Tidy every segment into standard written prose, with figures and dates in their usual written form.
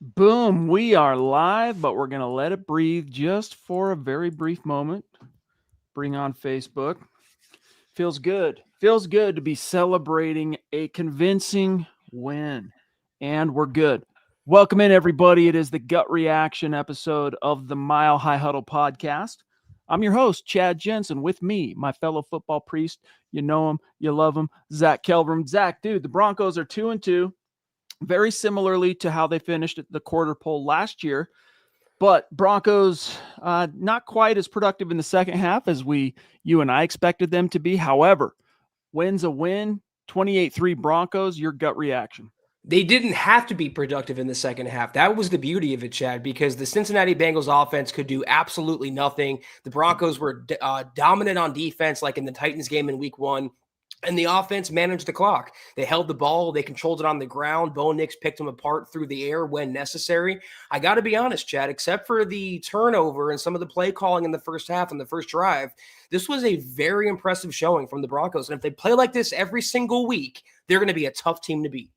Boom, we are live, but we're going to let it breathe just for a very brief moment. Bring on Facebook. Feels good. Feels good to be celebrating a convincing win. And we're good. Welcome in, everybody. It is the gut reaction episode of the Mile High Huddle podcast. I'm your host, Chad Jensen. With me, my fellow football priest. You know him, you love him, Zack Kelberman. Zack, dude, the Broncos are 2-2. Very similarly to how they finished at the quarter pole last year. But Broncos not quite as productive in the second half as you and I expected them to be. However, win's a win. 28-3 Broncos. Your gut reaction? They didn't have to be productive in the second half. That was the beauty of it, Chad, because the Cincinnati Bengals offense could do absolutely nothing. The Broncos were dominant on defense, like in the Titans game in week 1. And the offense managed the clock. They held the ball. They controlled it on the ground. Bo Nix picked them apart through the air when necessary. I got to be honest, Chad, except for the turnover and some of the play calling in the first half and the first drive, this was a very impressive showing from the Broncos. And if they play like this every single week, they're going to be a tough team to beat.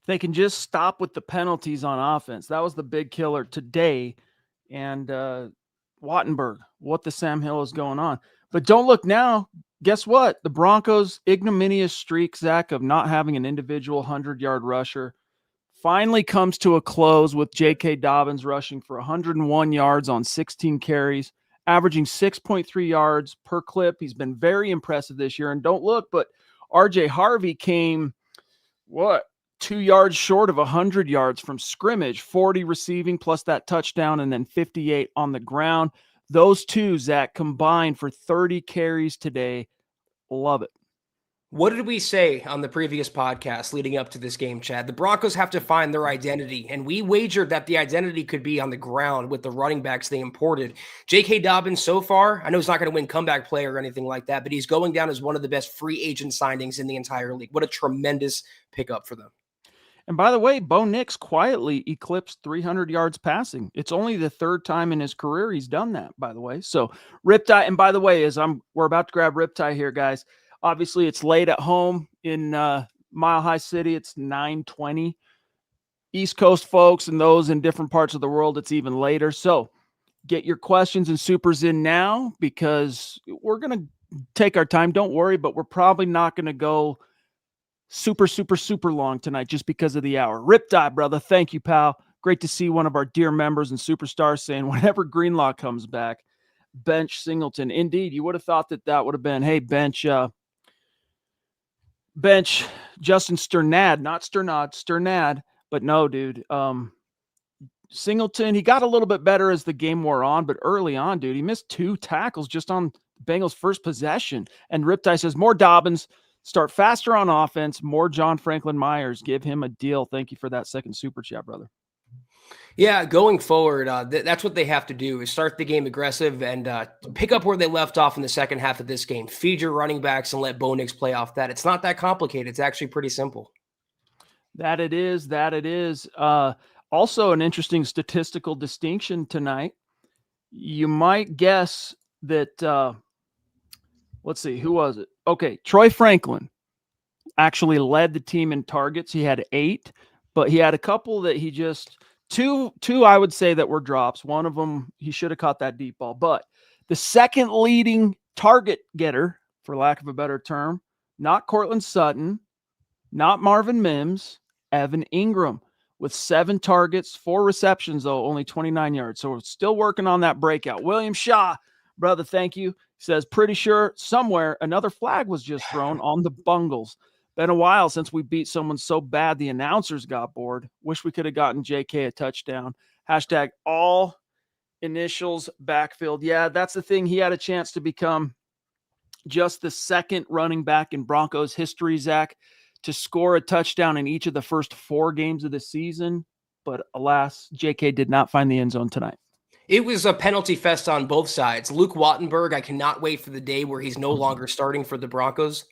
They can just stop with the penalties on offense. That was the big killer today. And Wattenberg, what the Sam Hill is going on. But don't look now. Guess what? The Broncos' ignominious streak, Zach, of not having an individual 100-yard rusher finally comes to a close with J.K. Dobbins rushing for 101 yards on 16 carries, averaging 6.3 yards per clip. He's been very impressive this year. And don't look, but R.J. Harvey came, 2 yards short of 100 yards from scrimmage, 40 receiving plus that touchdown, and then 58 on the ground. Those two, Zach, combined for 30 carries today. Love it. What did we say on the previous podcast leading up to this game, Chad? The Broncos have to find their identity, and we wagered that the identity could be on the ground with the running backs they imported. J.K. Dobbins, so far, I know he's not going to win comeback player or anything like that, but he's going down as one of the best free agent signings in the entire league. What a tremendous pickup for them. And by the way, Bo Nix quietly eclipsed 300 yards passing. It's only the third time in his career he's done that, by the way. So Riptide, and by the way, we're about to grab Riptide here, guys. Obviously, it's late at home in Mile High City. It's 9:20. East Coast folks and those in different parts of the world, it's even later. So get your questions and supers in now because we're going to take our time. Don't worry, but we're probably not going to go super long tonight just because of the hour. Riptide, brother. Thank you, pal. Great to see one of our dear members and superstars saying whenever Greenlaw comes back, bench Singleton. Indeed, you would have thought that would have been, hey, bench Justin Sternad, not Sternad, but no, dude. Singleton, he got a little bit better as the game wore on, but early on, dude, he missed 2 tackles just on Bengals' first possession. And Riptide says, more Dobbins, start faster on offense, more John Franklin Myers, give him a deal. Thank you for that second super chat, brother. Yeah, going forward, that's what they have to do is start the game aggressive and pick up where they left off in the second half of this game. Feed your running backs and let Bo Nix play off that. It's not that complicated. It's actually pretty simple. That it is. Also, an interesting statistical distinction tonight. You might guess that, let's see, who was it? Okay, Troy Franklin actually led the team in targets. He had 8, but he had a couple that he just two I would say that were drops. One of them, he should have caught that deep ball. But the second leading target getter, for lack of a better term, not Cortland Sutton, not Marvin Mims, Evan Ingram with 7 targets, 4 receptions, though, only 29 yards. So we're still working on that breakout. William Shaw, brother, thank you. Says, pretty sure somewhere another flag was just thrown on the Bengals. Been a while since we beat someone so bad the announcers got bored. Wish we could have gotten JK a touchdown. Hashtag all initials backfield. Yeah, that's the thing. He had a chance to become just the second running back in Broncos history, Zach, to score a touchdown in each of the first 4 games of the season. But alas, JK did not find the end zone tonight. It was a penalty fest on both sides. Luke Wattenberg, I cannot wait for the day where he's no longer starting for the Broncos.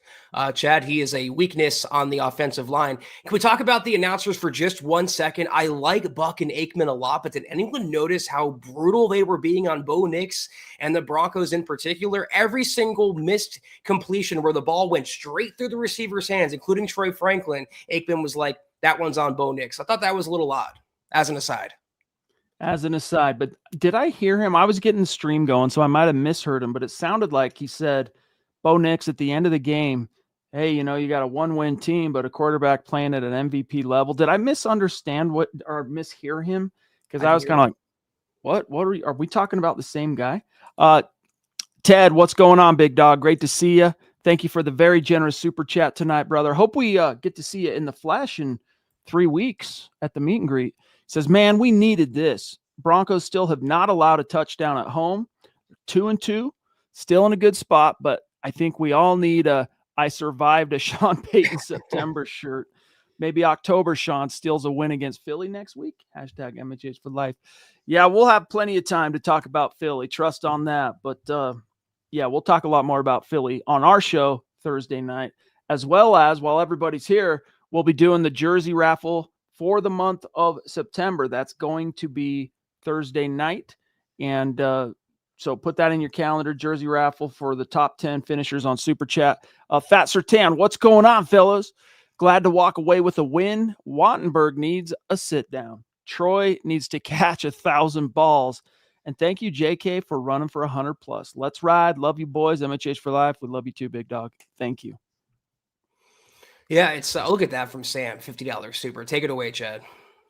Chad, he is a weakness on the offensive line. Can we talk about the announcers for just 1 second? I like Buck and Aikman a lot, but did anyone notice how brutal they were being on Bo Nix and the Broncos in particular? Every single missed completion where the ball went straight through the receiver's hands, including Troy Franklin, Aikman was like, that one's on Bo Nix. I thought that was a little odd. as an aside. But did I hear him? I was getting the stream going, so I might have misheard him, but it sounded like he said, Bo Nix at the end of the game, hey, you got a 1-win team, but a quarterback playing at an MVP level. Did I misunderstand or mishear him? Because I was kind of like, what are we talking about the same guy? Ted, what's going on, big dog? Great to see you. Thank you for the very generous super chat tonight, brother. Hope we get to see you in the flesh in 3 weeks at the meet and greet. Says, man, we needed this. Broncos still have not allowed a touchdown at home. 2-2, still in a good spot, but I think we all need I survived a Sean Payton September shirt. Maybe October Sean steals a win against Philly next week. Hashtag MHH for life. Yeah, we'll have plenty of time to talk about Philly. Trust on that. But yeah, we'll talk a lot more about Philly on our show Thursday night, as well as while everybody's here, we'll be doing the jersey raffle for the month of September. That's going to be Thursday night. And so put that in your calendar, jersey raffle for the top 10 finishers on Super Chat. Fat Sertan, what's going on, fellas? Glad to walk away with a win. Wattenberg needs a sit down. Troy needs to catch 1,000 balls. And thank you, JK, for running for 100+. Let's ride. Love you, boys. MHH for life. We love you too, big dog. Thank you. Yeah, it's look at that from Sam, $50 super. Take it away, Chad.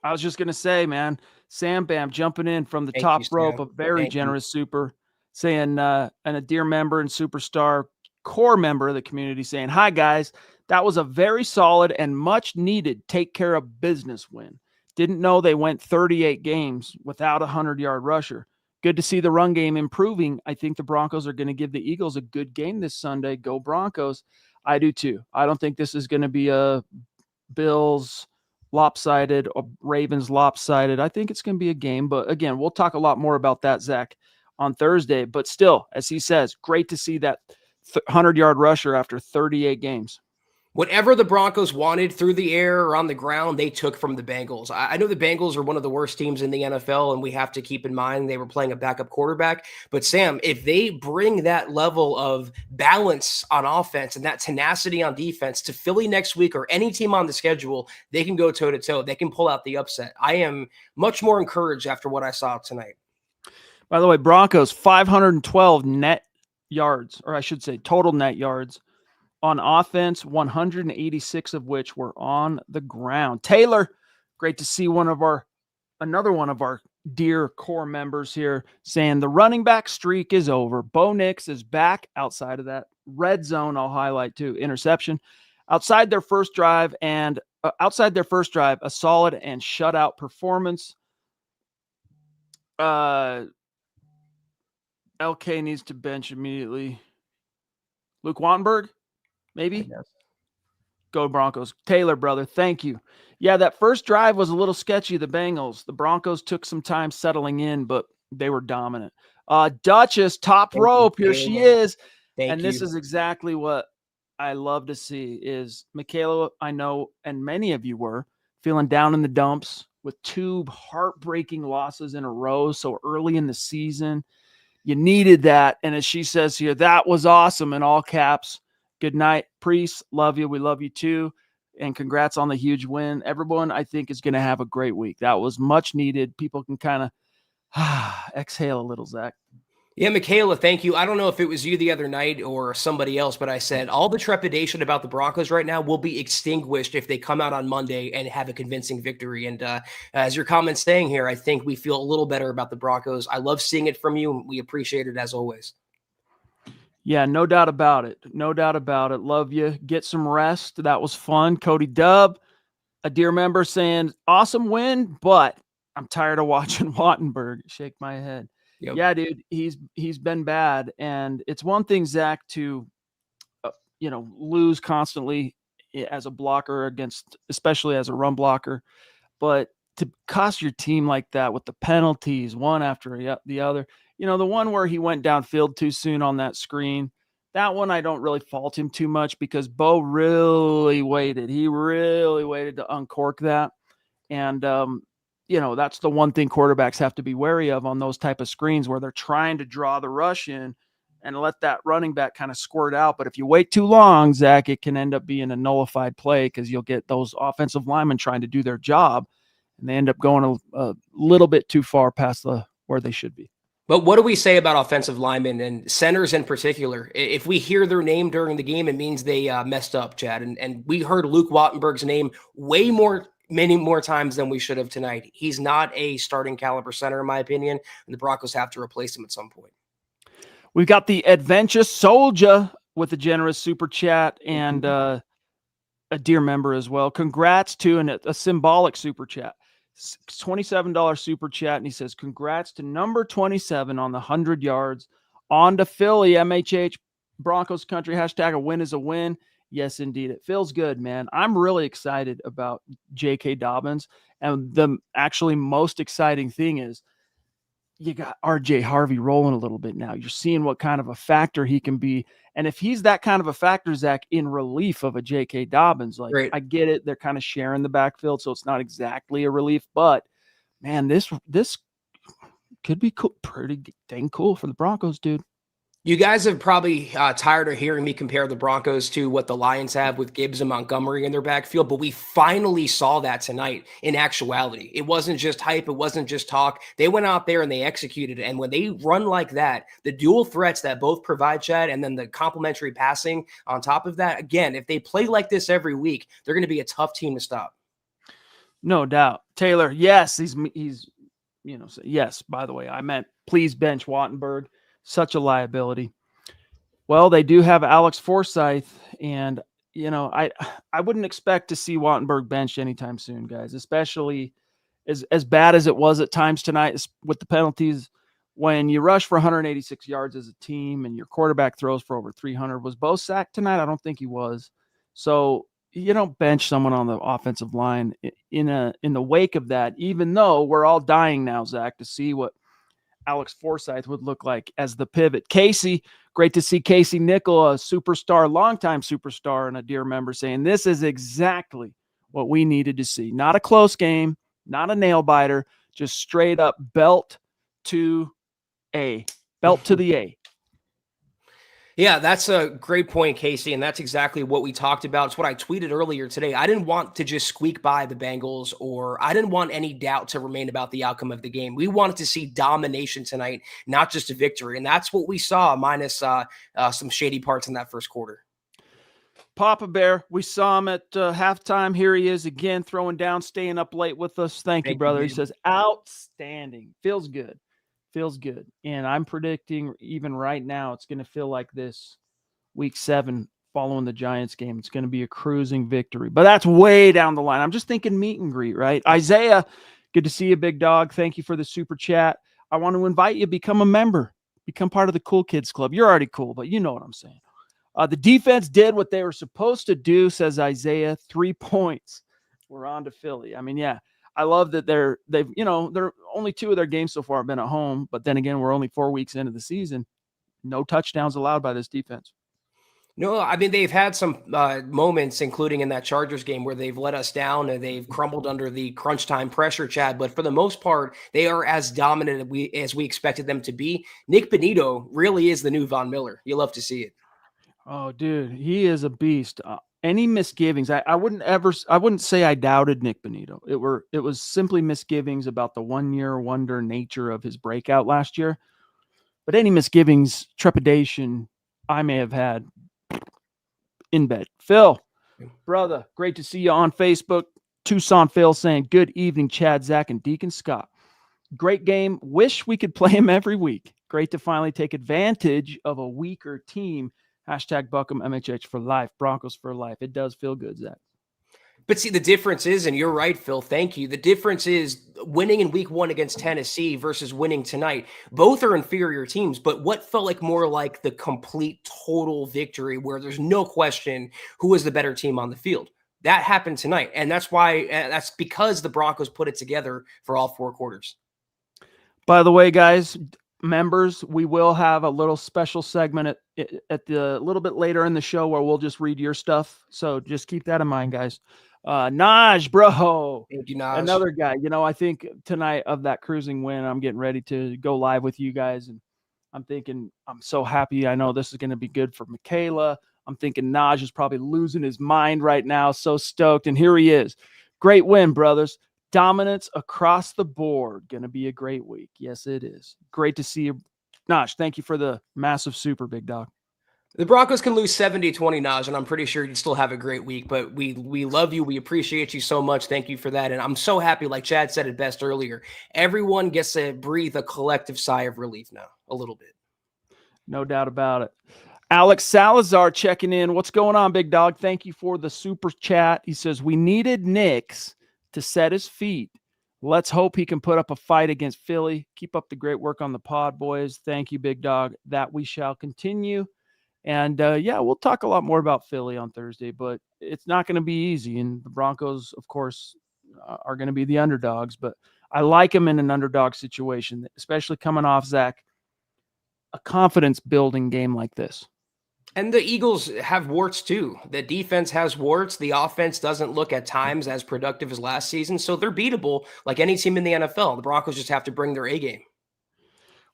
I was just going to say, man, Sam Bam jumping in from the top rope, a very generous super, saying, and a dear member and superstar core member of the community saying, hi, guys. That was a very solid and much needed take care of business win. Didn't know they went 38 games without a 100-yard rusher. Good to see the run game improving. I think the Broncos are going to give the Eagles a good game this Sunday. Go Broncos. I do too. I don't think this is going to be a Bills lopsided or Ravens lopsided. I think it's going to be a game. But again, we'll talk a lot more about that, Zach, on Thursday. But still, as he says, great to see that 100-yard rusher after 38 games. Whatever the Broncos wanted through the air or on the ground, they took from the Bengals. I know the Bengals are one of the worst teams in the NFL, and we have to keep in mind they were playing a backup quarterback. But, Sam, if they bring that level of balance on offense and that tenacity on defense to Philly next week or any team on the schedule, they can go toe-to-toe. They can pull out the upset. I am much more encouraged after what I saw tonight. By the way, Broncos, 512 net yards, or I should say total net yards. On offense, 186 of which were on the ground. Taylor, great to see another one of our dear core members here saying the running back streak is over. Bo Nix is back outside of that red zone. I'll highlight too. Interception outside their first drive, a solid and shutout performance. LK needs to bench immediately. Luke Wattenberg. Maybe. Go Broncos. Taylor, brother, thank you. Yeah, that first drive was a little sketchy, the Bengals. The Broncos took some time settling in, but they were dominant. Duchess, top rope. Here she is. This is exactly what I love to see is Michaela, I know, and many of you were feeling down in the dumps with 2 heartbreaking losses in a row so early in the season. You needed that. And as she says here, that was awesome in all caps. Good night, Priest. Love you. We love you too. And congrats on the huge win. Everyone, I think, is going to have a great week. That was much needed. People can kind of exhale a little, Zach. Yeah, Michaela, thank you. I don't know if it was you the other night or somebody else, but I said all the trepidation about the Broncos right now will be extinguished if they come out on Monday and have a convincing victory. And as your comment's saying here, I think we feel a little better about the Broncos. I love seeing it from you. We appreciate it as always. Yeah, no doubt about it. No doubt about it. Love you. Get some rest. That was fun. Cody Dub, a dear member, saying, awesome win, but I'm tired of watching Wattenberg. Shake my head. Yep. Yeah, dude, he's been bad. And it's one thing, Zach, to, lose constantly as a blocker against, especially as a run blocker, but to cost your team like that with the penalties, one after the other. The one where he went downfield too soon on that screen, that one I don't really fault him too much because Bo really waited. He really waited to uncork that. And, that's the one thing quarterbacks have to be wary of on those type of screens where they're trying to draw the rush in and let that running back kind of squirt out. But if you wait too long, Zach, it can end up being a nullified play because you'll get those offensive linemen trying to do their job. and they end up going a little bit too far past where they should be. But what do we say about offensive linemen and centers in particular? If we hear their name during the game, it means they messed up, Chad. And we heard Luke Wattenberg's name many more times than we should have tonight. He's not a starting caliber center, in my opinion, and the Broncos have to replace him at some point. We've got the Adventure Soldier with a generous super chat and a dear member as well. Congrats to a symbolic super chat. $27 super chat, and he says, congrats to number 27 on the 100 yards. On to Philly, MHH, Broncos country, hashtag a win is a win. Yes, indeed. It feels good, man. I'm really excited about J.K. Dobbins, and the actually most exciting thing is you got R.J. Harvey rolling a little bit now. You're seeing what kind of a factor he can be. And if he's that kind of a factor, Zach, in relief of a J.K. Dobbins, like, Great. I get it. They're kind of sharing the backfield, so it's not exactly a relief. But, man, this could be cool, pretty dang cool for the Broncos, dude. You guys have probably tired of hearing me compare the Broncos to what the Lions have with Gibbs and Montgomery in their backfield, but we finally saw that tonight in actuality. It wasn't just hype. It wasn't just talk. They went out there and they executed. And when they run like that, the dual threats that both provide, Chad, and then the complementary passing on top of that, again, if they play like this every week, they're going to be a tough team to stop. No doubt. Taylor, yes, he's yes, by the way, I meant please bench Wattenberg. Such a liability. Well, they do have Alex Forsythe, and I wouldn't expect to see Wattenberg benched anytime soon, guys, especially as bad as it was at times tonight with the penalties. When you rush for 186 yards as a team and your quarterback throws for over 300, was Bo sacked tonight? I don't think he was. So you don't bench someone on the offensive line in the wake of that, even though we're all dying now, Zach, to see what Alex Forsythe would look like as the pivot. Casey, great to see Casey Nickel, a superstar, longtime superstar, and a dear member, saying this is exactly what we needed to see. Not a close game, not a nail biter, just straight up belt to the A. Yeah, that's a great point, Casey, and that's exactly what we talked about. It's what I tweeted earlier today. I didn't want to just squeak by the Bengals, or I didn't want any doubt to remain about the outcome of the game. We wanted to see domination tonight, not just a victory, and that's what we saw, minus some shady parts in that first quarter. Papa Bear, we saw him at halftime. Here he is again, throwing down, staying up late with us. Thank you, brother. He says, outstanding. Feels good. Feels good. And I'm predicting even right now it's going to feel like this week 7 following the Giants game. It's going to be a cruising victory. But that's way down the line. I'm just thinking meet and greet, right? Isaiah, good to see you, big dog. Thank you for the super chat. I want to invite you to become a member. Become part of the Cool Kids Club. You're already cool, but you know what I'm saying. The defense did what they were supposed to do, says Isaiah. 3 points. We're on to Philly. I mean, yeah. I love that they're only 2 of their games so far have been at home, but then again, we're only 4 weeks into the season. No touchdowns allowed by this defense. No, I mean, they've had some moments, including in that Chargers game, where they've let us down and they've crumbled under the crunch time pressure, Chad. But for the most part, they are as dominant as we expected them to be. Nick Benito really is the new Von Miller. You love to see it. Oh, dude, he is a beast. Any misgivings? I wouldn't say I doubted Nick Benito. It was simply misgivings about the 1-year wonder nature of his breakout last year. But any misgivings, trepidation I may have had in bed. Phil, brother, great to see you on Facebook. Tucson Phil saying, good evening, Chad, Zach, and Deacon Scott. Great game. Wish we could play him every week. Great to finally take advantage of a weaker team. Hashtag Buckham MHH for life, Broncos for life. It does feel good, Zach. But see, the difference is, and you're right, Phil, thank you. The difference is winning in week 1 against Tennessee versus winning tonight. Both are inferior teams, but what felt like more like the complete total victory where there's no question who was the better team on the field. That happened tonight. And that's because the Broncos put it together for all 4 quarters. By the way, guys, members, we will have a little special segment at the little bit later in the show where we'll just read your stuff. So just keep that in mind, guys. Naj, bro. Thank you, Naj. Another guy. I think tonight of that cruising win, I'm getting ready to go live with you guys. And I'm thinking, I'm so happy. I know this is going to be good for Michaela. I'm thinking Naj is probably losing his mind right now. So stoked. And here he is. Great win, brothers. Dominance across the board. Going to be a great week. Yes, it is. Great to see you. Nosh, thank you for the massive super, big dog. The Broncos can lose 70-20, Naj, and I'm pretty sure you'd still have a great week. But we love you. We appreciate you so much. Thank you for that. And I'm so happy, like Chad said it best earlier, everyone gets to breathe a collective sigh of relief now, a little bit. No doubt about it. Alex Salazar checking in. What's going on, big dog? Thank you for the super chat. He says, we needed Nix to set his feet. Let's hope he can put up a fight against Philly. Keep up the great work on the pod, boys. Thank you, big dog. That we shall continue. And yeah, we'll talk a lot more about Philly on Thursday, but it's not going to be easy. And the Broncos, of course, are going to be the underdogs, but I like them in an underdog situation, especially coming off, Zach, a confidence building game like this. And the Eagles have warts too. The defense has warts. The offense doesn't look at times as productive as last season. So they're beatable like any team in the NFL. The Broncos just have to bring their A game.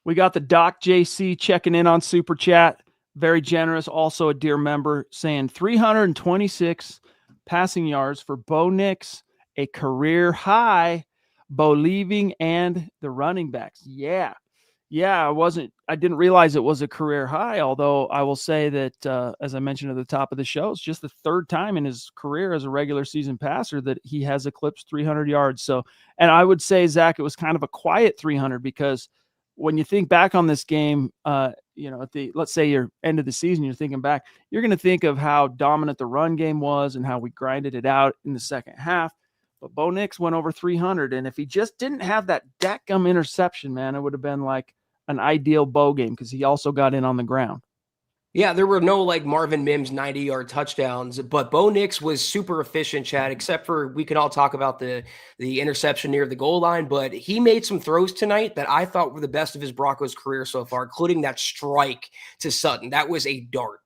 We got the Doc JC checking in on Super Chat. Very generous. Also a dear member saying 326 passing yards for Bo Nix, a career high. Bo leaving and the running backs. Yeah. I didn't realize it was a career high, although I will say that, as I mentioned at the top of the show, it's just the third time in his career as a regular season passer that he has eclipsed 300 yards. So, and I would say, Zach, it was kind of a quiet 300 because when you think back on this game, at let's say your end of the season, you're thinking back, you're going to think of how dominant the run game was and how we grinded it out in the second half. But Bo Nix went over 300. And if he just didn't have that dadgum interception, man, it would have been like an ideal Bo game because he also got in on the ground. Yeah, there were no like Marvin Mims 90-yard touchdowns, but Bo Nix was super efficient, Chad, except for we can all talk about the interception near the goal line, but he made some throws tonight that I thought were the best of his Broncos career so far, including that strike to Sutton. That was a dart.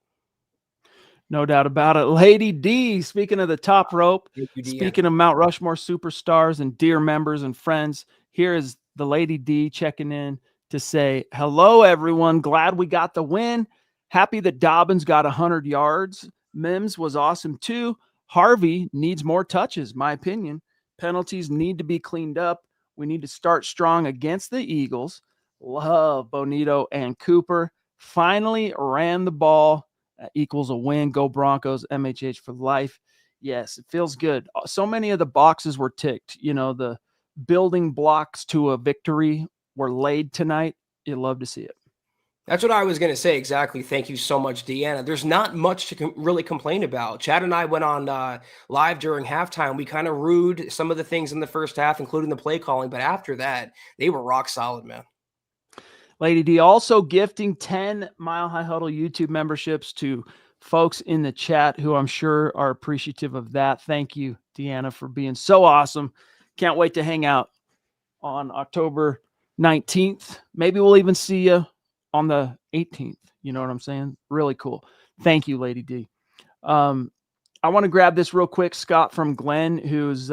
No doubt about it. Lady D, speaking of the top rope, speaking of Mount Rushmore superstars and dear members and friends, here is the Lady D checking in to say, hello, everyone. Glad we got the win. Happy that Dobbins got 100 yards. Mims was awesome too. Harvey needs more touches, my opinion. Penalties need to be cleaned up. We need to start strong against the Eagles. Love Bonito and Cooper. Finally ran the ball. Equals a win. Go Broncos. MHH for life. Yes, it feels good. So many of the boxes were ticked. The building blocks to a victory were laid tonight. You love to see it. That's what I was going to say. Exactly. Thank you so much, Deanna. There's not much to really complain about. Chad and I went on live during halftime. We kind of rued some of the things in the first half, including the play calling. But after that, they were rock solid, man. Lady D also gifting 10 Mile High Huddle YouTube memberships to folks in the chat who I'm sure are appreciative of that. Thank you, Deanna, for being so awesome. Can't wait to hang out on October 19th. Maybe we'll even see you on the 18th. You know what I'm saying? Really cool. Thank you, Lady D. I want to grab this real quick, Scott, from Glenn, who's,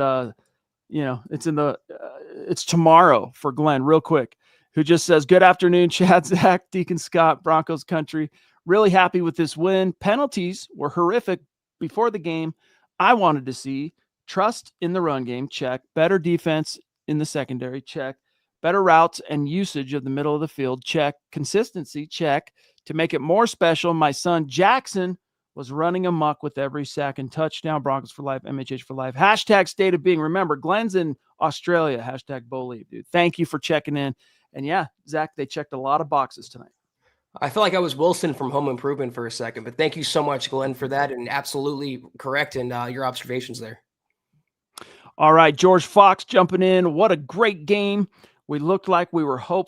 it's tomorrow for Glenn, real quick, who just says, good afternoon, Chad, Zach, Deacon Scott, Broncos country. Really happy with this win. Penalties were horrific before the game. I wanted to see trust in the run game, check. Better defense in the secondary, check. Better routes and usage of the middle of the field, check. Consistency, check. To make it more special, my son Jackson was running amok with every sack and touchdown. Broncos for life, MHH for life. Hashtag state of being. Remember, Glenn's in Australia. Hashtag Bolieve, dude. Thank you for checking in. And yeah, Zach, they checked a lot of boxes tonight. I feel like I was Wilson from Home Improvement for a second, but thank you so much, Glenn, for that. And absolutely correct in your observations there. All right, George Fox jumping in. What a great game. We looked like we hoped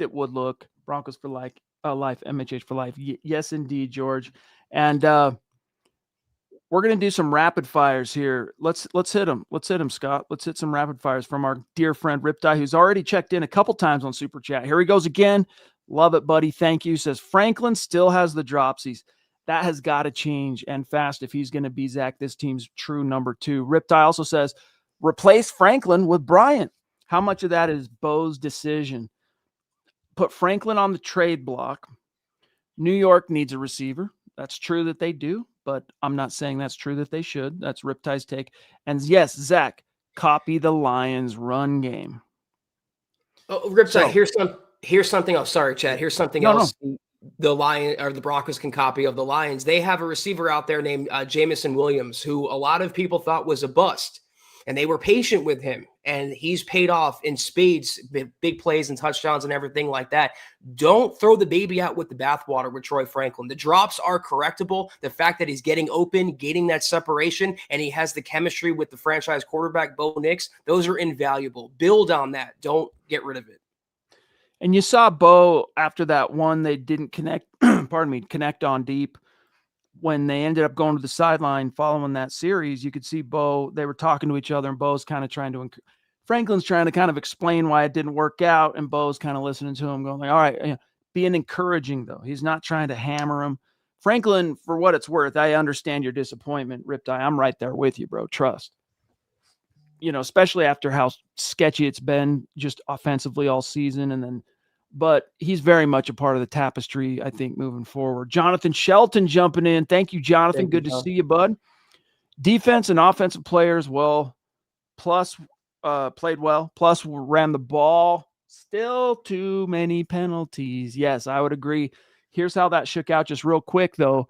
it would look. Broncos for life, MHH for life. Yes, indeed, George. And we're going to do some rapid fires here. Let's hit them. Let's hit them, Scott. Let's hit some rapid fires from our dear friend Riptide, who's already checked in a couple times on Super Chat. Here he goes again. Love it, buddy. Thank you. Says Franklin still has the dropsies. That has got to change and fast if he's going to be, Zach, this team's true number 2. Riptide also says, replace Franklin with Bryant. How much of that is Bo's decision? Put Franklin on the trade block. New York needs a receiver. That's true that they do. but I'm not saying that's true that they should. That's Riptide's take. And yes, Zach, copy the Lions run game. Oh, Riptide, So- here's something else. Sorry, Chad. Here's something No, else. The Lion or the Broncos can copy of the Lions. They have a receiver out there named Jamison Williams, who a lot of people thought was a bust, and they were patient with him, and he's paid off in spades, big plays and touchdowns and everything like that. Don't throw the baby out with the bathwater with Troy Franklin. The drops are correctable. The fact that he's getting open, gaining that separation, and he has the chemistry with the franchise quarterback, Bo Nix, those are invaluable. Build on that. Don't get rid of it. And you saw Bo after that one, they didn't connect, connect on deep. When they ended up going to the sideline following that series, you could see Bo, they were talking to each other, and Bo's kind of Franklin's trying to kind of explain why it didn't work out, and Bo's kind of listening to him going like, all right, being encouraging though. He's not trying to hammer him. Franklin, for what it's worth, I understand your disappointment, Riptide. I'm right there with you, bro. Trust. Especially after how sketchy it's been just offensively all season. But he's very much a part of the tapestry, I think, moving forward. Jonathan Shelton jumping in. Thank you, Jonathan. Good to see you, bud. Defense and offensive players, plus played well, plus ran the ball. Still too many penalties. Yes, I would agree. Here's how that shook out just real quick, though.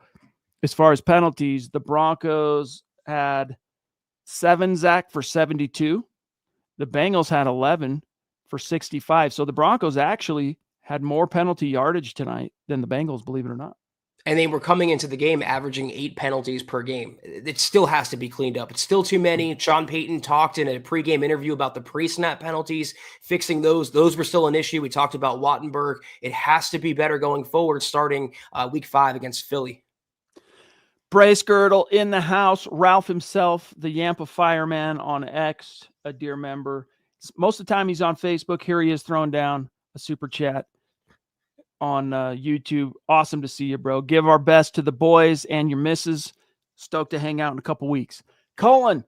As far as penalties, the Broncos had 7, Zach, for 72. The Bengals had 11 for 65. So the Broncos actually had more penalty yardage tonight than the Bengals, believe it or not. And they were coming into the game averaging 8 penalties per game. It still has to be cleaned up. It's still too many. Sean Payton talked in a pregame interview about the pre-snap penalties, fixing those. Those were still an issue. We talked about Wattenberg. It has to be better going forward, starting week 5 against Philly. Brace Girdle in the house. Ralph himself, the Yampa Fireman on X, a dear member. Most of the time he's on Facebook. Here he is throwing down a super chat on YouTube. Awesome to see you, bro. Give our best to the boys and your missus. Stoked to hang out in a couple weeks. Colin,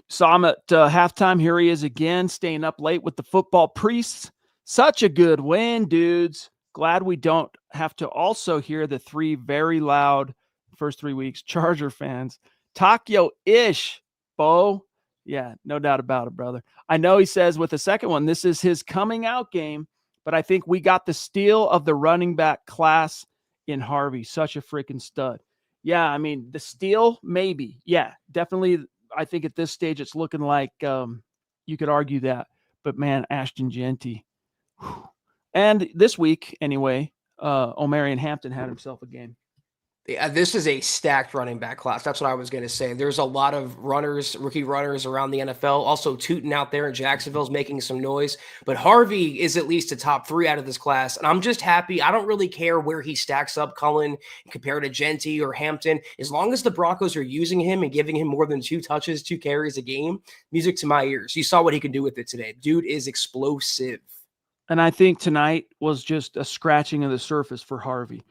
saw him at halftime. Here he is again, staying up late with the football priests. Such a good win, dudes. Glad we don't have to also hear the 3 very loud first 3 weeks Charger fans. Takyo-ish, Bo. Yeah, no doubt about it, brother. I know he says with the second one, this is his coming out game, but I think we got the steal of the running back class in Harvey. Such a freaking stud. Yeah, I mean, the steal, maybe. Yeah, definitely. I think at this stage, it's looking like you could argue that. But, man, Ashton Genty. Whew. And this week, anyway, Omarion Hampton had himself a game. Yeah, this is a stacked running back class. That's what I was going to say. There's a lot of runners, rookie runners around the NFL. Also, Tootin out there in Jacksonville's making some noise. But Harvey is at least a top 3 out of this class. And I'm just happy. I don't really care where he stacks up, Cullen, compared to Genty or Hampton. As long as the Broncos are using him and giving him more than 2 touches, 2 carries a game, music to my ears. You saw what he can do with it today. Dude is explosive. And I think tonight was just a scratching of the surface for Harvey.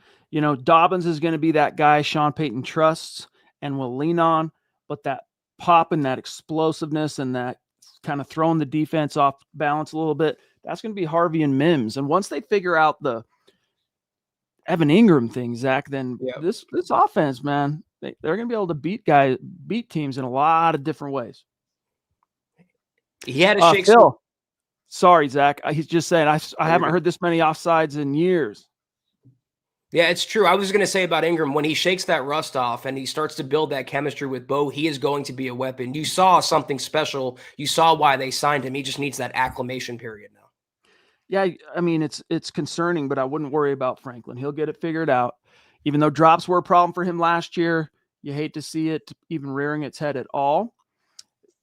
Dobbins is going to be that guy Sean Payton trusts and will lean on, but that pop and that explosiveness and that kind of throwing the defense off balance a little bit, that's going to be Harvey and Mims. And once they figure out the Evan Ingram thing, Zach, then this offense, man, they're going to be able to beat teams in a lot of different ways. He had a shake. Phil, sorry, Zach. He's just saying I haven't heard this many offsides in years. Yeah, it's true. I was going to say about Ingram, when he shakes that rust off and he starts to build that chemistry with Bo, he is going to be a weapon. You saw something special. You saw why they signed him. He just needs that acclimation period now. Yeah, I mean, it's concerning, but I wouldn't worry about Franklin. He'll get it figured out. Even though drops were a problem for him last year, you hate to see it even rearing its head at all.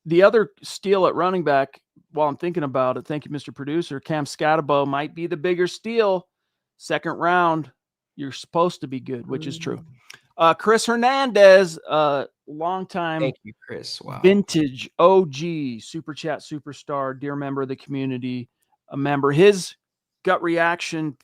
The other steal at running back, while I'm thinking about it, thank you, Mr. Producer, Cam Scatabo might be the bigger steal. Second round. You're supposed to be good, which is true. Chris Hernandez, longtime Thank you, Chris. Wow. Vintage OG Super Chat superstar, dear member of the community, a member. His gut reaction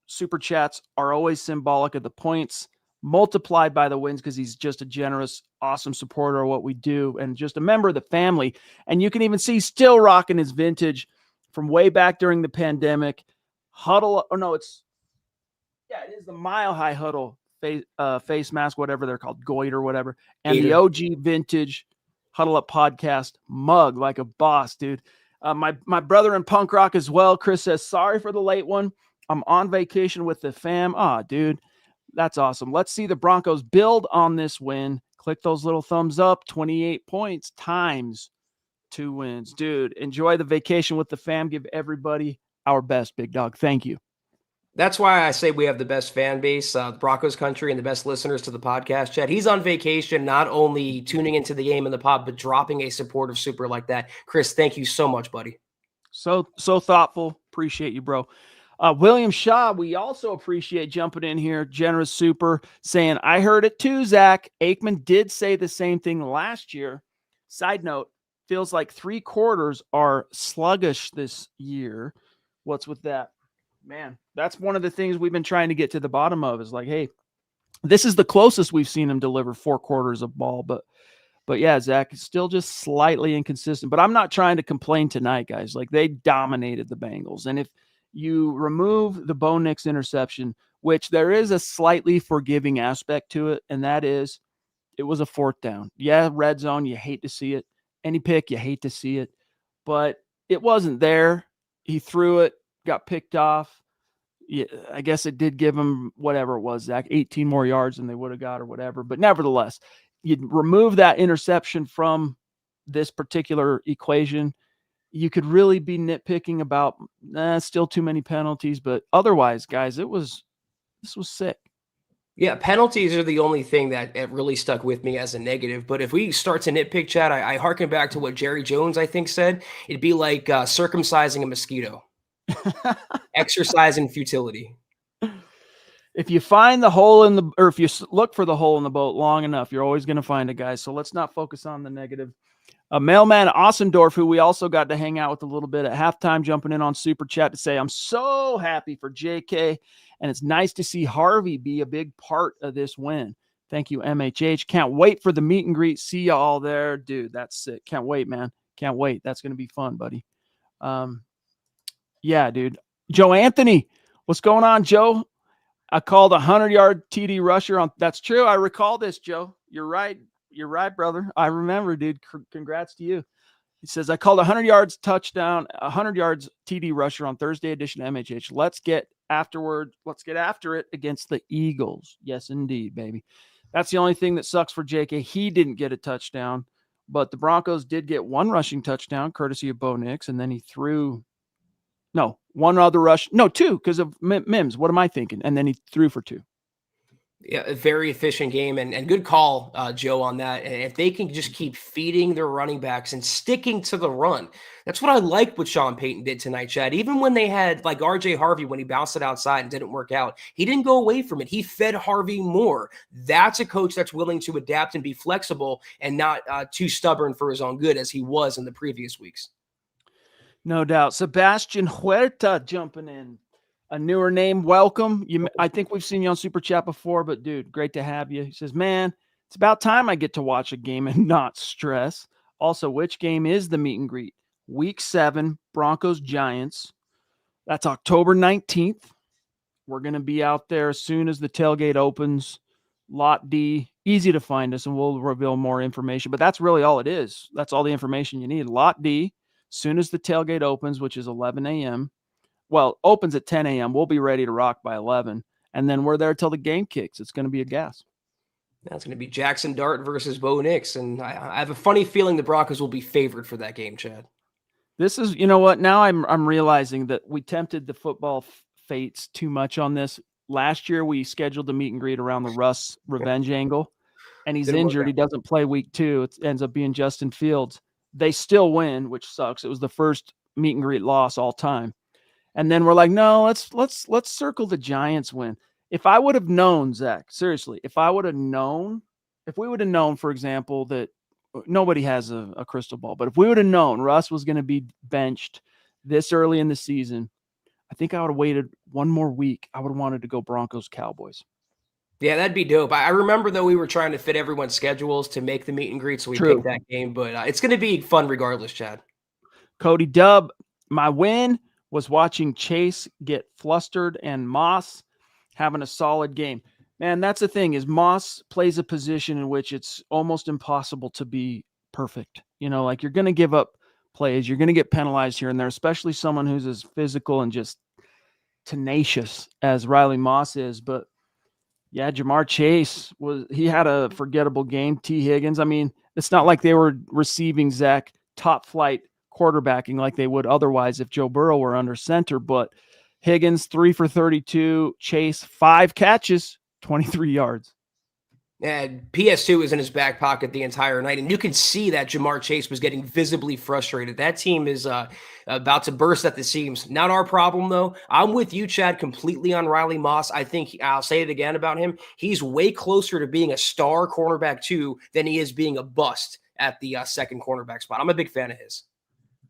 Super Chats are always symbolic of the points multiplied by the wins because he's just a generous, awesome supporter of what we do and just a member of the family. And you can even see still rocking his vintage from way back during the pandemic. Huddle, it is the Mile High Huddle face mask, whatever they're called, Goit or whatever, and Gator. the OG vintage Huddle Up podcast mug like a boss, dude. My brother in punk rock as well. Chris says, sorry for the late one. I'm on vacation with the fam. Dude, that's awesome. Let's see the Broncos build on this win. Click those little thumbs up. 28 points times 2 wins. Dude, enjoy the vacation with the fam. Give everybody our best, big dog. Thank you. That's why I say we have the best fan base, the Broncos country, and the best listeners to the podcast, Chad. He's on vacation, not only tuning into the game in the pod, but dropping a supportive super like that. Chris, thank you so much, buddy. So thoughtful. Appreciate you, bro. William Shaw, we also appreciate jumping in here. Generous super saying, I heard it too, Zach. Aikman did say the same thing last year. Side note, feels like 3 quarters are sluggish this year. What's with that? Man, that's one of the things we've been trying to get to the bottom of is like, hey, this is the closest we've seen him deliver 4 quarters of ball. But yeah, Zach is still just slightly inconsistent. But I'm not trying to complain tonight, guys. Like, they dominated the Bengals. And if you remove the Bo Nix interception, which there is a slightly forgiving aspect to it, and that is it was a 4th down. Yeah, red zone, you hate to see it. Any pick, you hate to see it. But it wasn't there. He threw it, got picked off. Yeah, I guess it did give him whatever it was, Zach, 18 more yards than they would have got or whatever. But nevertheless, you'd remove that interception from this particular equation, you could really be nitpicking about still too many penalties. But otherwise, guys, this was sick. Yeah, penalties are the only thing that it really stuck with me as a negative. But if we start to nitpick, Chad, I harken back to what Jerry Jones, I think, said. It'd be like circumcising a mosquito. Exercise in futility. If you find the hole or if you look for the hole in the boat long enough, you're always going to find it, guys. So let's not focus on the negative. Mailman Ossendorf, who we also got to hang out with a little bit at halftime, jumping in on Super Chat to say, I'm so happy for JK, and it's nice to see Harvey be a big part of this win. Thank you, MHH. Can't wait for the meet and greet. See you all there. Dude, that's sick. Can't wait, man. Can't wait. That's going to be fun, buddy. Yeah, dude. Joe Anthony, what's going on, Joe? I called a 100-yard TD rusher on. That's true. I recall this, Joe. You're right. You're right, brother. I remember, dude. Congrats to you. He says, I called 100 yards touchdown, 100 yards TD rusher on Thursday edition of MHH. Let's get after it against the Eagles. Yes, indeed, baby. That's the only thing that sucks for JK. He didn't get a touchdown, but the Broncos did get 1 rushing touchdown, courtesy of Bo Nix, and then he threw one other rush. No, 2 because of Mims. What am I thinking? And then he threw for 2. Yeah, a very efficient game and good call, Joe, on that. And if they can just keep feeding their running backs and sticking to the run, that's what I like what Sean Payton did tonight, Chad. Even when they had like RJ Harvey, when he bounced it outside and didn't work out, he didn't go away from it. He fed Harvey more. That's a coach that's willing to adapt and be flexible and not too stubborn for his own good as he was in the previous weeks. No doubt. Sebastian Huerta jumping in. A newer name, welcome. I think we've seen you on Super Chat before, but dude, great to have you. He says, man, it's about time I get to watch a game and not stress. Also, which game is the meet and greet? Week 7, Broncos Giants. That's October 19th. We're going to be out there as soon as the tailgate opens. Lot D, easy to find us, and we'll reveal more information. But that's really all it is. That's all the information you need. Lot D, soon as the tailgate opens, which is 11 a.m., well, opens at 10 a.m. We'll be ready to rock by 11. And then we're there till the game kicks. It's going to be a gas. That's going to be Jackson Dart versus Bo Nix. And I have a funny feeling the Broncos will be favored for that game, Chad. This is, you know what? Now I'm realizing that we tempted the football fates too much on this. Last year, we scheduled the meet and greet around the Russ revenge angle. And he's injured. He doesn't play week 2. It ends up being Justin Fields. They still win, which sucks. It was the first meet and greet loss all time. And then we're like, no, let's circle the Giants win. If I would have known, Zach, seriously, if we would have known, for example, that nobody has a crystal ball, but if we would have known Russ was going to be benched this early in the season, I think I would have waited one more week. I would have wanted to go Broncos Cowboys. Yeah, that'd be dope. I remember, though, we were trying to fit everyone's schedules to make the meet and greet, so we picked that game. But it's going to be fun regardless, Chad. Cody Dub, my win was watching Chase get flustered and Moss having a solid game. Man, that's the thing is Moss plays a position in which it's almost impossible to be perfect. Like you're going to give up plays, you're going to get penalized here and there, especially someone who's as physical and just tenacious as Riley Moss is. But yeah, Jamar Chase he had a forgettable game. T. Higgins. I mean, it's not like they were receiving Zach top flight quarterbacking like they would otherwise if Joe Burrow were under center. But Higgins 3 for 32, Chase 5 catches, 23 yards. And PS2 was in his back pocket the entire night, and you can see that Jamar Chase was getting visibly frustrated. That team is about to burst at the seams. Not our problem, though. I'm with you, Chad, completely on Riley Moss. I think I'll say it again about him. He's way closer to being a star cornerback, too, than he is being a bust at the second cornerback spot. I'm a big fan of his.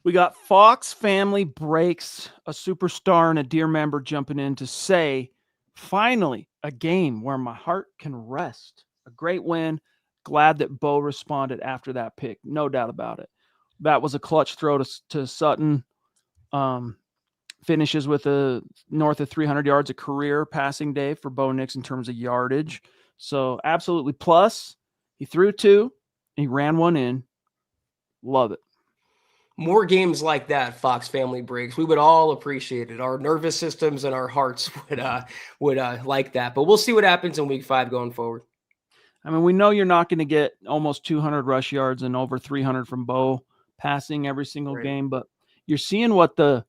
We got Fox Family Breaks, a superstar and a dear member jumping in to say, finally, a game where my heart can rest. A great win. Glad that Bo responded after that pick. No doubt about it. That was a clutch throw to Sutton. Finishes with a north of 300 yards a career passing day for Bo Nix in terms of yardage. So absolutely plus. He threw 2. He ran 1 in. Love it. More games like that, Fox Family Breaks. We would all appreciate it. Our nervous systems and our hearts would like that. But we'll see what happens in week 5 going forward. I mean, we know you're not going to get almost 200 rush yards and over 300 from Bo passing every single game, but you're seeing what the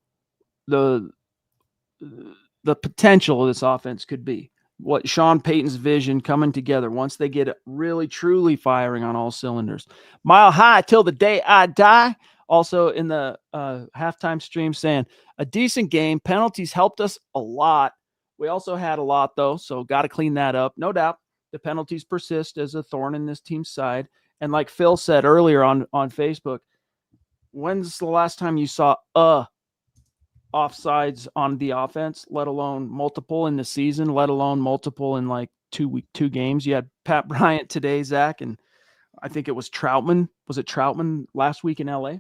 potential of this offense could be. What Sean Payton's vision coming together once they get it really, truly firing on all cylinders. Mile high till the day I die. Also in the halftime stream saying a decent game. Penalties helped us a lot. We also had a lot, though, so got to clean that up. No doubt. The penalties persist as a thorn in this team's side. And like Phil said earlier on Facebook, when's the last time you saw offsides on the offense, let alone multiple in the season, let alone multiple in like 2 games? You had Pat Bryant today, Zach, and I think it was Troutman. Was it Troutman last week in LA?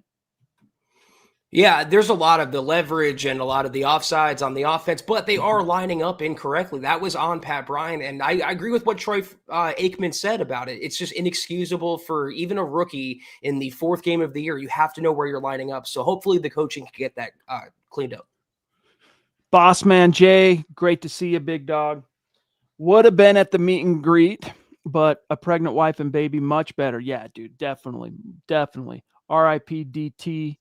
Yeah, there's a lot of the leverage and a lot of the offsides on the offense, but they are lining up incorrectly. That was on Pat Bryant, and I agree with what Troy Aikman said about it. It's just inexcusable for even a rookie in the 4th game of the year. You have to know where you're lining up. So hopefully the coaching can get that cleaned up. Boss man Jay, great to see you, big dog. Would have been at the meet and greet, but a pregnant wife and baby, much better. Yeah, dude, definitely. R.I.P. DT.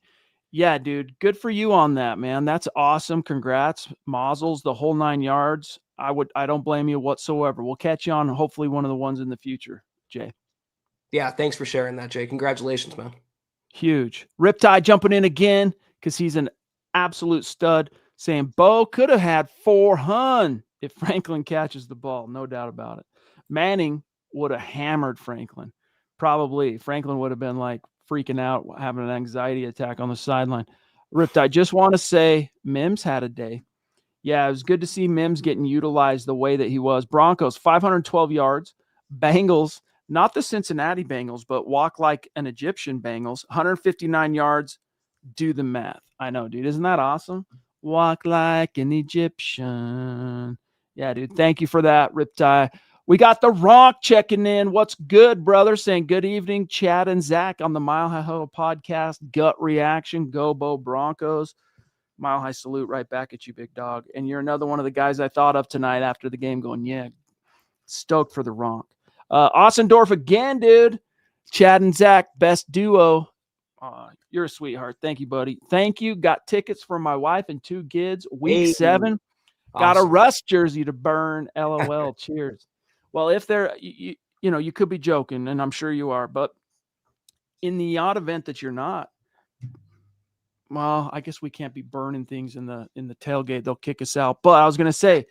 Yeah, dude, good for you on that, man. That's awesome. Congrats. Mazzles, the whole 9 yards. I don't blame you whatsoever. We'll catch you on hopefully one of the ones in the future, Jay. Yeah, thanks for sharing that, Jay. Congratulations, man. Huge. Riptide jumping in again because he's an absolute stud, saying Bo could have had 400 if Franklin catches the ball. No doubt about it. Manning would have hammered Franklin. Probably. Franklin would have been like freaking out, having an anxiety attack on the sideline. Ripped, I just want to say Mims had a day. Yeah, it was good to see Mims getting utilized the way that he was. Broncos, 512 yards. Bengals, not the Cincinnati Bengals, but walk like an Egyptian Bengals, 159 yards. Do the math. I know, dude. Isn't that awesome? Walk like an Egyptian. Yeah, dude. Thank you for that, Riptide. We got the Ronk checking in. What's good, brother? Saying good evening, Chad and Zach on the Mile High Huddle podcast. Gut reaction. Go Bo Broncos. Mile High salute right back at you, big dog. And you're another one of the guys I thought of tonight after the game going, yeah, stoked for the Ronk. Ossendorf again, dude. Chad and Zach, best duo. You're a sweetheart. Thank you, buddy. Thank you. Got tickets for my wife and 2 kids. Week 7. Awesome. Got a Russ jersey to burn. LOL. Cheers. Well, if they're, you know, you could be joking, and I'm sure you are, but in the odd event that you're not, well, I guess we can't be burning things in the tailgate. They'll kick us out. But I was going to say,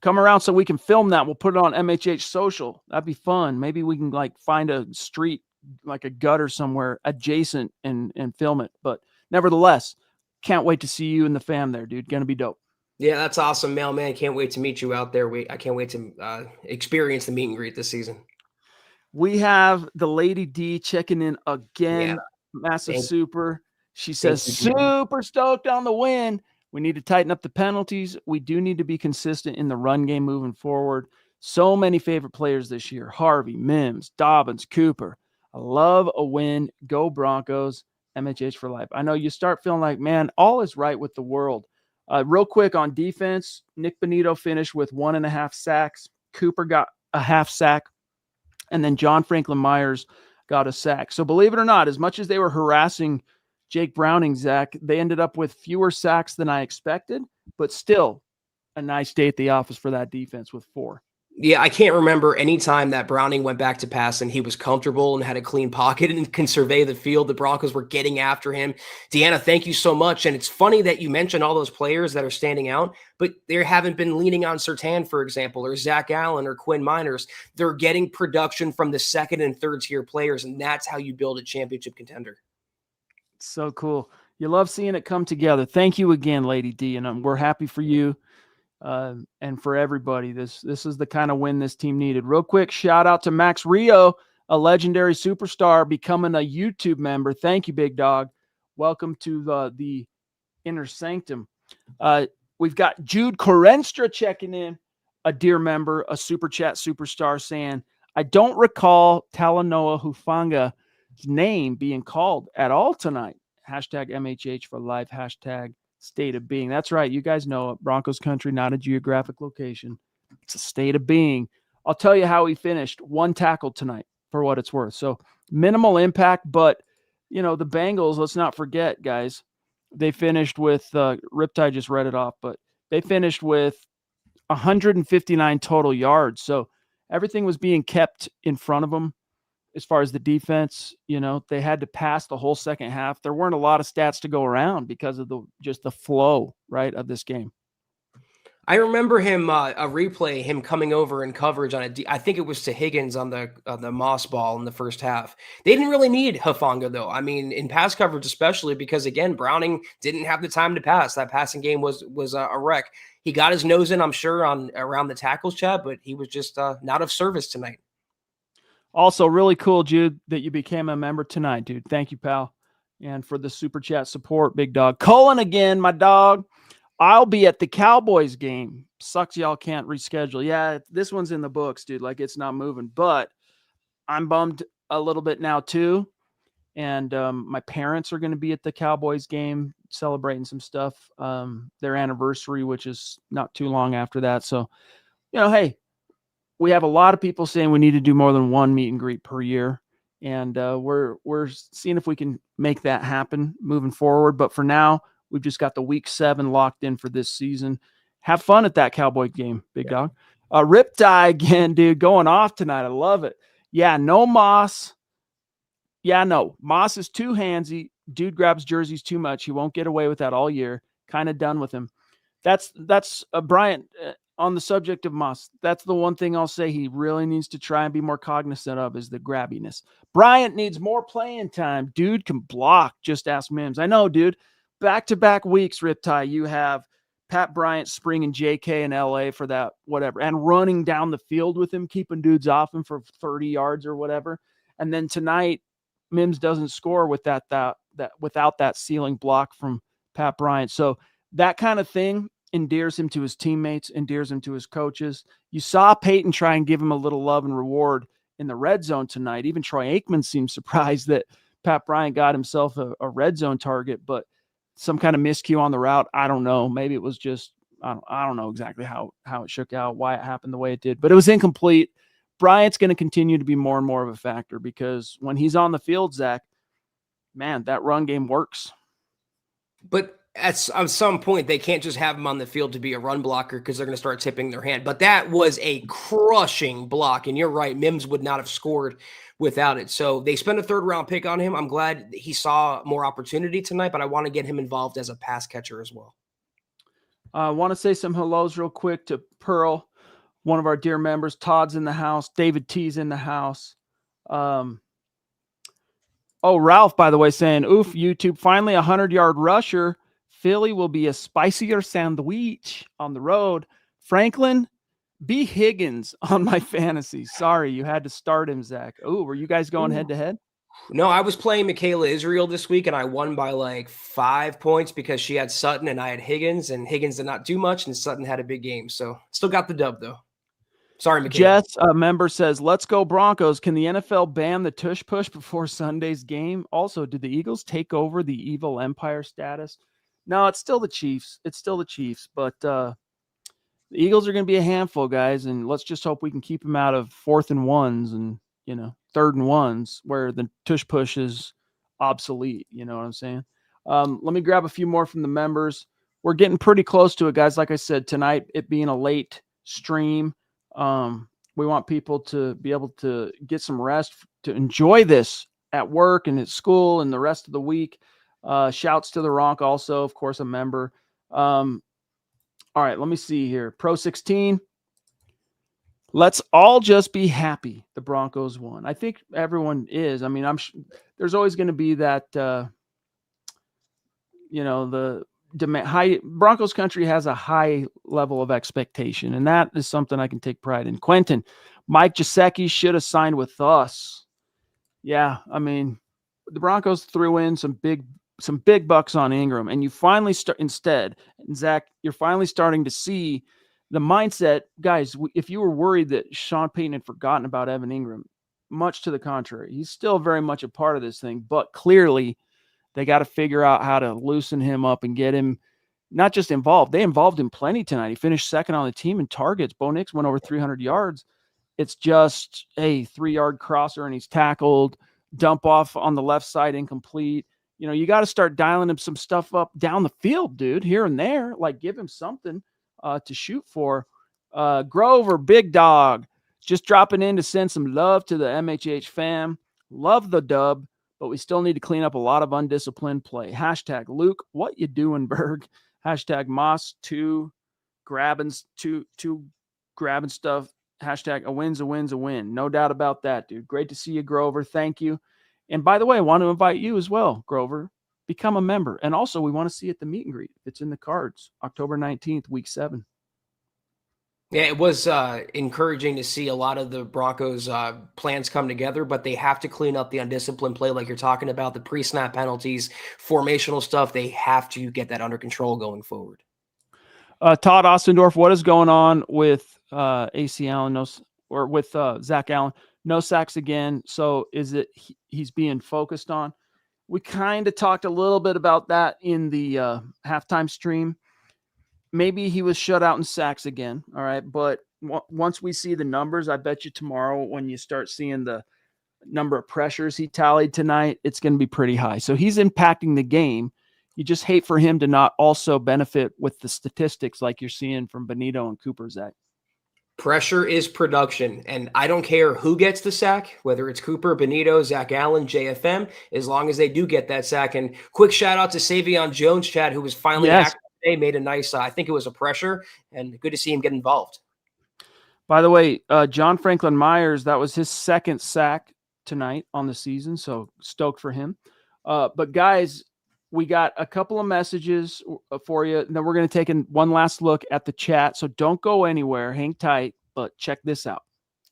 come around so we can film that. We'll put it on MHH social. That'd be fun. Maybe we can like find a street, like a gutter somewhere adjacent and film it. But nevertheless, can't wait to see you and the fam there, dude. Going to be dope. Yeah, that's awesome, Mailman. Can't wait to meet you out there. I can't wait to experience the meet and greet this season. We have the Lady D checking in again. Yeah. Massive super. She says, super stoked on the win. We need to tighten up the penalties. We do need to be consistent in the run game moving forward. So many favorite players this year: Harvey, Mims, Dobbins, Cooper. I love a win. Go Broncos. MHH for life. I know you start feeling like, man, all is right with the world. Real quick on defense, Nick Bonito finished with 1.5 sacks. Cooper got a half sack. And then John Franklin Myers got a sack. So believe it or not, as much as they were harassing Jake Browning, Zach, they ended up with fewer sacks than I expected, but still a nice day at the office for that defense with 4. Yeah, I can't remember any time that Browning went back to pass and he was comfortable and had a clean pocket and can survey the field. The Broncos were getting after him. Deanna, thank you so much. And it's funny that you mentioned all those players that are standing out, but they haven't been leaning on Surtain, for example, or Zach Allen or Quinn Miners. They're getting production from the second and third tier players, and that's how you build a championship contender. So cool. You love seeing it come together. Thank you again, Lady D, and we're happy for you. And for everybody, this is the kind of win this team needed. Real quick, shout out to Max Rio, a legendary superstar, becoming a YouTube member. Thank you, big dog. Welcome to the inner sanctum. We've got Jude Corenstra checking in, a dear member, a super chat superstar, saying, I don't recall Talanoa Hufanga's name being called at all tonight. Hashtag MHH for life. Hashtag state of being. That's right. You guys know it. Broncos country, not a geographic location. It's a state of being. I'll tell you how he finished. 1 tackle tonight for what it's worth. So minimal impact, but the Bengals, let's not forget, guys, they finished with, Riptide just read it off, but they finished with 159 total yards. So everything was being kept in front of them. As far as the defense, they had to pass the whole second half. There weren't a lot of stats to go around because of just the flow, right, of this game. I remember him, a replay, him coming over in coverage on I think it was to Higgins on the Moss ball in the first half. They didn't really need Hufanga, though. I mean, in pass coverage, especially because, again, Browning didn't have the time to pass. That passing game was a wreck. He got his nose in, I'm sure, around the tackles, Chad, but he was just not of service tonight. Also, really cool, Jude, that you became a member tonight, dude. Thank you, pal. And for the super chat support, big dog. Colin again, my dog. I'll be at the Cowboys game. Sucks y'all can't reschedule. Yeah, this one's in the books, dude. Like, it's not moving. But I'm bummed a little bit now, too. And my parents are going to be at the Cowboys game celebrating some stuff. Their anniversary, which is not too long after that. So, hey, we have a lot of people saying we need to do more than 1 meet and greet per year. And we're seeing if we can make that happen moving forward. But for now, we've just got the week 7 locked in for this season. Have fun at that Cowboy game, big dog. Riptide again, dude, going off tonight. I love it. Yeah, no Moss. Yeah, no. Moss is too handsy. Dude grabs jerseys too much. He won't get away with that all year. Kind of done with him. That's Bryant, on the subject of Moss, that's the one thing I'll say he really needs to try and be more cognizant of is the grabbiness. Bryant needs more playing time. Dude can block. Just ask Mims. I know, dude. Back-to-back weeks, Riptide, you have Pat Bryant springing JK in LA for that whatever and running down the field with him, keeping dudes off him for 30 yards or whatever. And then tonight, Mims doesn't score with that without that ceiling block from Pat Bryant. So that kind of thing endears him to his teammates, endears him to his coaches. You saw Peyton try and give him a little love and reward in the red zone tonight. Even Troy Aikman seemed surprised that Pat Bryant got himself a red zone target, but some kind of miscue on the route. I don't know. Maybe it was just, I don't know exactly how it shook out, why it happened the way it did, but it was incomplete. Bryant's going to continue to be more and more of a factor because when he's on the field, Zach, man, that run game works. But at some point, they can't just have him on the field to be a run blocker because they're going to start tipping their hand. But that was a crushing block. And you're right, Mims would not have scored without it. So they spent a 3rd-round pick on him. I'm glad he saw more opportunity tonight, but I want to get him involved as a pass catcher as well. I want to say some hellos real quick to Pearl, one of our dear members. Todd's in the house. David T's in the house. Ralph, by the way, saying, oof, YouTube, finally a 100-yard rusher. Philly will be a spicier sandwich on the road. Franklin, be Higgins on my fantasy. Sorry, you had to start him, Zach. Oh, were you guys going head-to-head? No, I was playing Michaela Israel this week, and I won by like 5 points because she had Sutton and I had Higgins, and Higgins did not do much, and Sutton had a big game. So still got the dub, though. Sorry, McKay. Jess, a member, says, let's go Broncos. Can the NFL ban the tush push before Sunday's game? Also, did the Eagles take over the evil empire status? No, it's still the Chiefs. But the Eagles are going to be a handful, guys, and let's just hope we can keep them out of 4th and 1s and, 3rd and 1s where the tush push is obsolete. You know what I'm saying? Let me grab a few more from the members. We're getting pretty close to it, guys. Like I said, tonight, it being a late stream, we want people to be able to get some rest, to enjoy this at work and at school and the rest of the week. Shouts to the Ronk, also, of course, a member. All right, let me see here. Pro 16. Let's all just be happy the Broncos won. I think everyone is. I mean, there's always going to be that, the high Broncos country has a high level of expectation, and that is something I can take pride in. Quentin, Mike Gesicki should have signed with us. Yeah, I mean, the Broncos threw in some big bucks on Ingram, and you finally Zach, you're finally starting to see the mindset, guys. If you were worried that Sean Payton had forgotten about Evan Ingram, much to the contrary, he's still very much a part of this thing, but clearly they got to figure out how to loosen him up and get him not just involved. They involved him plenty tonight. He finished second on the team in targets. Bo Nix went over 300 yards. It's just a 3-yard crosser and he's tackled, dump off on the left side, incomplete. You got to start dialing him some stuff up down the field, dude, here and there. Like, give him something to shoot for. Grover, big dog, just dropping in to send some love to the MHH fam. Love the dub, but we still need to clean up a lot of undisciplined play. Hashtag Luke, what you doing, Berg? Hashtag Moss, two grabbing stuff. Hashtag a win's a win's a win. No doubt about that, dude. Great to see you, Grover. Thank you. And by the way, I want to invite you as well, Grover. Become a member. And also, we want to see you at the meet and greet. It's in the cards, October 19th, week 7. Yeah, it was encouraging to see a lot of the Broncos' plans come together, but they have to clean up the undisciplined play like you're talking about, the pre-snap penalties, formational stuff. They have to get that under control going forward. Todd Ostendorf, what is going on with AC Allen or with Zach Allen? No sacks again. So is it he's being focused on? We kind of talked a little bit about that in the halftime stream. Maybe he was shut out in sacks again. All right. But once we see the numbers, I bet you tomorrow when you start seeing the number of pressures he tallied tonight, it's going to be pretty high. So he's impacting the game. You just hate for him to not also benefit with the statistics like you're seeing from Benito and Cooper, Zach. Pressure is production, and I don't care who gets the sack, whether it's Cooper, Benito, Zach Allen, JFM, as long as they do get that sack. And quick shout out to Savion Jones, Chad, who was finally active today, made a nice, I think it was a pressure, and good to see him get involved. By the way, John Franklin Myers, that was his second sack tonight on the season, so stoked for him. But guys, we got a couple of messages for you. And then we're going to take one last look at the chat. So don't go anywhere. Hang tight, but check this out.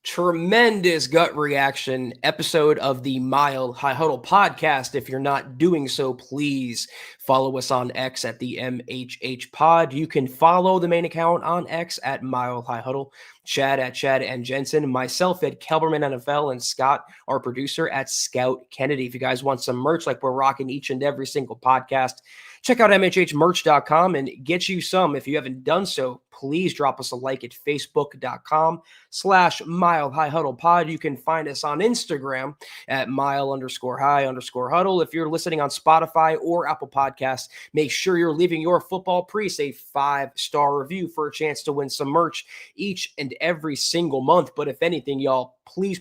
Tremendous gut reaction episode of the Mile High Huddle podcast. If you're not doing so, please follow us on X at the MHH Pod. You can follow the main account on X at Mile High Huddle, Chad at Chad and Jensen, myself at Kelberman NFL, and Scott, our producer, at Scout Kennedy. If you guys want some merch like we're rocking each and every single podcast, check out mhhmerch.com and get you some. If you haven't done so, please drop us a like at facebook.com/Mile High Huddle Pod. You can find us on Instagram at Mile_High_Huddle. If you're listening on Spotify or Apple Podcasts, make sure you're leaving your football priest a 5-star review for a chance to win some merch each and every single month. But if anything, y'all, please,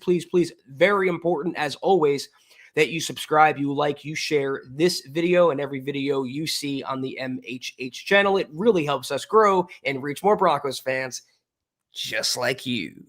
very important as always, that you subscribe, you like, you share this video and every video you see on the MHH channel. It really helps us grow and reach more Broncos fans just like you.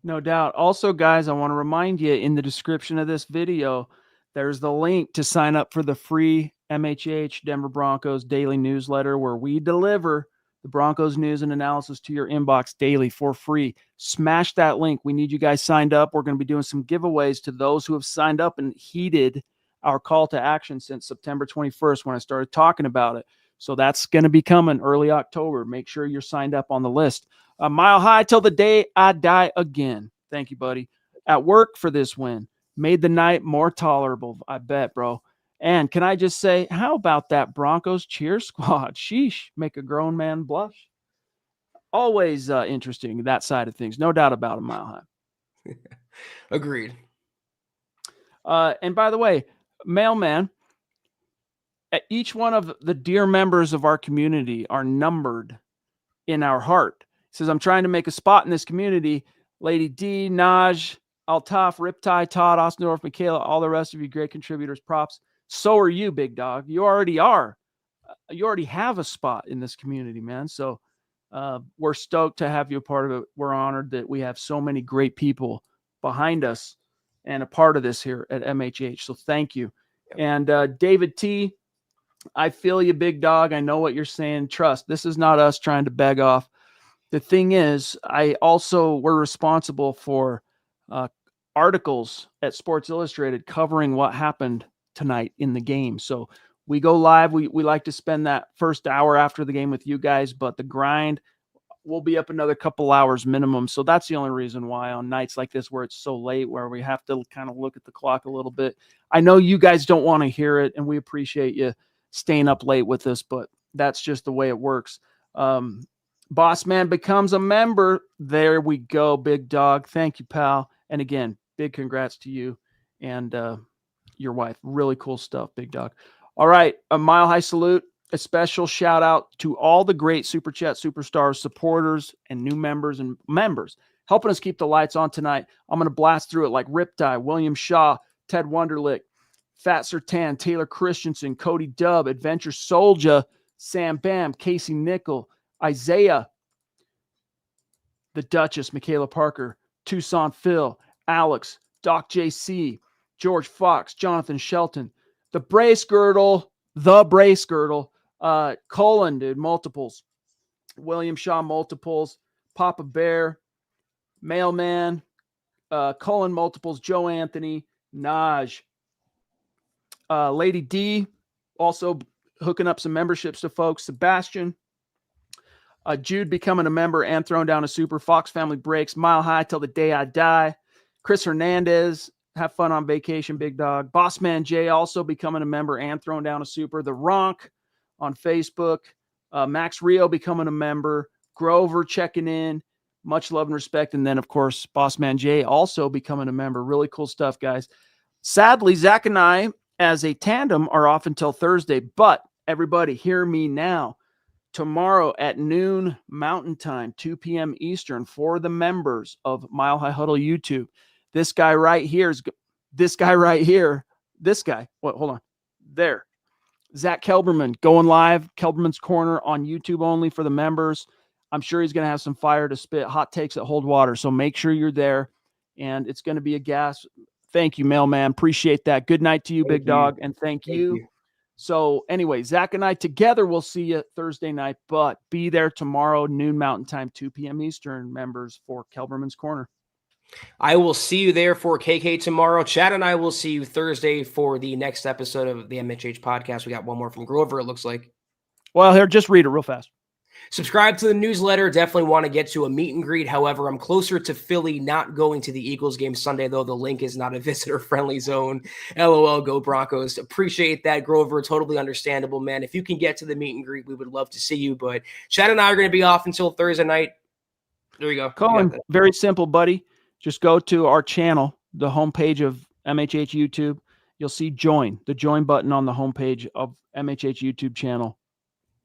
No doubt. Also, guys, I want to remind you, in the description of this video, there's the link to sign up for the free MHH Denver Broncos daily newsletter, where we deliver the Broncos news and analysis to your inbox daily for free. Smash that link. We need you guys signed up. We're going to be doing some giveaways to those who have signed up and heeded our call to action since September 21st when I started talking about it. So that's going to be coming early October. Make sure you're signed up on the list. A mile high till the day I die again. Thank you, buddy. At work for this win. Made the night more tolerable, I bet, bro. And can I just say, how about that Broncos cheer squad? Sheesh, make a grown man blush. Always interesting, that side of things. No doubt about a mile high. Agreed. And by the way, mailman, each one of the dear members of our community are numbered in our heart. He says, I'm trying to make a spot in this community. Lady D, Naj, Altaf, Riptide, Todd, Osnendorf, Michaela, all the rest of you great contributors, props. So are you, big dog. You already are. You already have a spot in this community, man. So we're stoked to have you a part of it. We're honored that we have so many great people behind us and a part of this here at MHH. So thank you. And David T., I feel you, big dog. I know what you're saying. Trust, this is not us trying to beg off. The thing is, we're responsible for articles at Sports Illustrated covering what happened tonight in the game. So we go live. We like to spend that first hour after the game with you guys, but the grind will be up another couple hours minimum. So that's the only reason why on nights like this, where it's so late, where we have to kind of look at the clock a little bit. I know you guys don't want to hear it, and we appreciate you staying up late with us, but that's just the way it works. Boss Man becomes a member. There we go, big dog. Thank you, pal. And again, big congrats to you and your wife. Really cool stuff, big dog. All right, a mile high salute. A special shout out to all the great Super Chat Superstars, supporters, and new members helping us keep the lights on tonight. I'm going to blast through it like Riptide, William Shaw, Ted Wunderlich, Fat Sertan, Taylor Christensen, Cody Dubb, Adventure Soldier, Sam Bam, Casey Nickel, Isaiah, the Duchess, Michaela Parker, Tucson Phil, Alex, Doc JC, George Fox, Jonathan Shelton, the Brace Girdle, Colin, dude, multiples, William Shaw, multiples, Papa Bear, Mailman, Colin, multiples, Joe Anthony, Naj, Lady D, also hooking up some memberships to folks, Sebastian, Jude becoming a member and throwing down a super, Fox Family Breaks, Mile High Till the Day I Die, Chris Hernandez, have fun on vacation, big dog, Bossman J also becoming a member and throwing down a super, The Ronk on Facebook, Max Rio becoming a member, Grover checking in, much love and respect, and then, of course, Bossman J also becoming a member. Really cool stuff, guys. Sadly, Zach and I, as a tandem, are off until Thursday, but everybody hear me now. Tomorrow at noon Mountain Time, 2 p.m. Eastern, for the members of Mile High Huddle YouTube. This guy right here. What? Hold on. There. Zack Kelberman going live. Kelberman's Corner on YouTube only for the members. I'm sure he's going to have some fire to spit, hot takes that hold water. So make sure you're there. And it's going to be a gas. Thank you, mailman. Appreciate that. Good night to you, big dog. And thank you. So anyway, Zach and I together will see you Thursday night, but be there tomorrow, noon Mountain Time, 2 p.m. Eastern, members, for Kelberman's Corner. I will see you there for KK tomorrow. Chad and I will see you Thursday for the next episode of the MHH podcast. We got one more from Grover, it looks like. Well, here, just read it real fast. Subscribe to the newsletter. Definitely want to get to a meet and greet. However, I'm closer to Philly, not going to the Eagles game Sunday, though. The link is not a visitor-friendly zone. LOL, go Broncos. Appreciate that, Grover. Totally understandable, man. If you can get to the meet and greet, we would love to see you. But Chad and I are going to be off until Thursday night. There you go. Colin, very simple, buddy. Just go to our channel, the homepage of MHH YouTube. You'll see join, the join button on the homepage of MHH YouTube channel.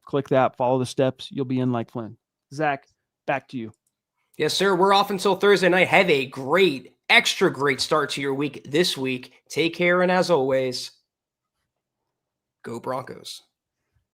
Click that, follow the steps. You'll be in like Flynn. Zach, back to you. Yes, sir. We're off until Thursday night. Have a great, extra great start to your week this week. Take care. And as always, go Broncos.